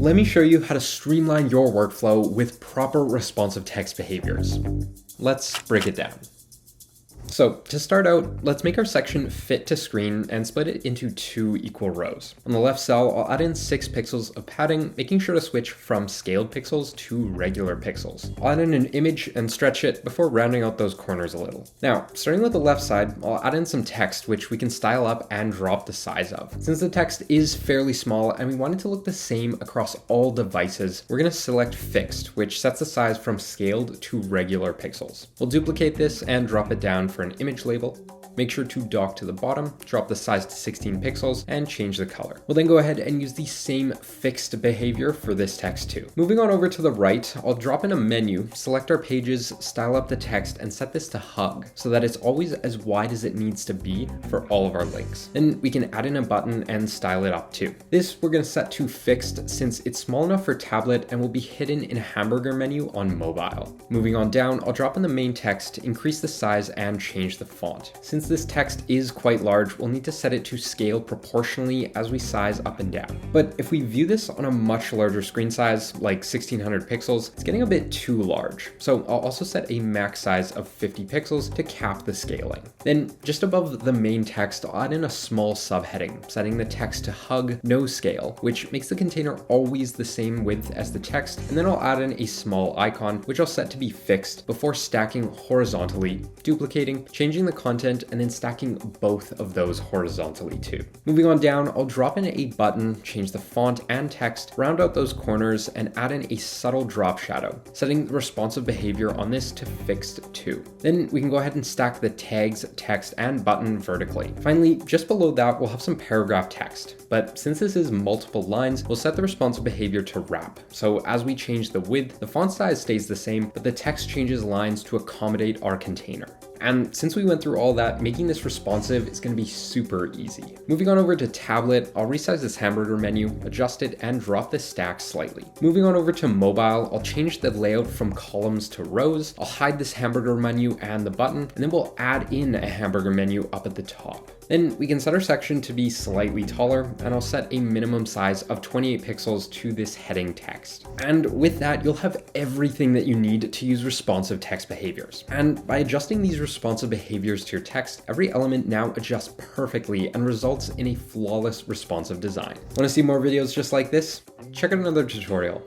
let me show you how to streamline your workflow with proper responsive text behaviors. Let's break it down. So to start out, let's make our section fit to screen and split it into 2 equal rows. On the left cell, I'll add in 6 pixels of padding, making sure to switch from scaled pixels to regular pixels. I'll add in an image and stretch it before rounding out those corners a little. Now, starting with the left side, I'll add in some text which we can style up and drop the size of. Since the text is fairly small and we want it to look the same across all devices, we're going to select fixed, which sets the size from scaled to regular pixels. We'll duplicate this and drop it down for an image label. Make sure to dock to the bottom, drop the size to 16 pixels, and change the color. We'll then go ahead and use the same fixed behavior for this text too. Moving on over to the right, I'll drop in a menu, select our pages, style up the text, and set this to hug so that it's always as wide as it needs to be for all of our links. Then we can add in a button and style it up too. This we're going to set to fixed since it's small enough for tablet and will be hidden in a hamburger menu on mobile. Moving on down, I'll drop in the main text, increase the size, and change the font. Since this text is quite large, we'll need to set it to scale proportionally as we size up and down. But if we view this on a much larger screen size, like 1600 pixels, it's getting a bit too large. So I'll also set a max size of 50 pixels to cap the scaling. Then just above the main text, I'll add in a small subheading, setting the text to hug no scale, which makes the container always the same width as the text. And then I'll add in a small icon, which I'll set to be fixed before stacking horizontally, duplicating, changing the content, and then stacking both of those horizontally too. Moving on down, I'll drop in a button, change the font and text, round out those corners, and add in a subtle drop shadow, setting the responsive behavior on this to fixed too. Then we can go ahead and stack the tags, text, and button vertically. Finally, just below that, we'll have some paragraph text. But since this is multiple lines, we'll set the responsive behavior to wrap. So as we change the width, the font size stays the same, but the text changes lines to accommodate our container. And since we went through all that, making this responsive is going to be super easy. Moving on over to tablet, I'll resize this hamburger menu, adjust it, and drop the stack slightly. Moving on over to mobile, I'll change the layout from columns to rows. I'll hide this hamburger menu and the button, and then we'll add in a hamburger menu up at the top. Then we can set our section to be slightly taller, and I'll set a minimum size of 28 pixels to this heading text. And with that, you'll have everything that you need to use responsive text behaviors. And by adjusting these responsive behaviors to your text, every element now adjusts perfectly and results in a flawless responsive design. Want to see more videos just like this? Check out another tutorial.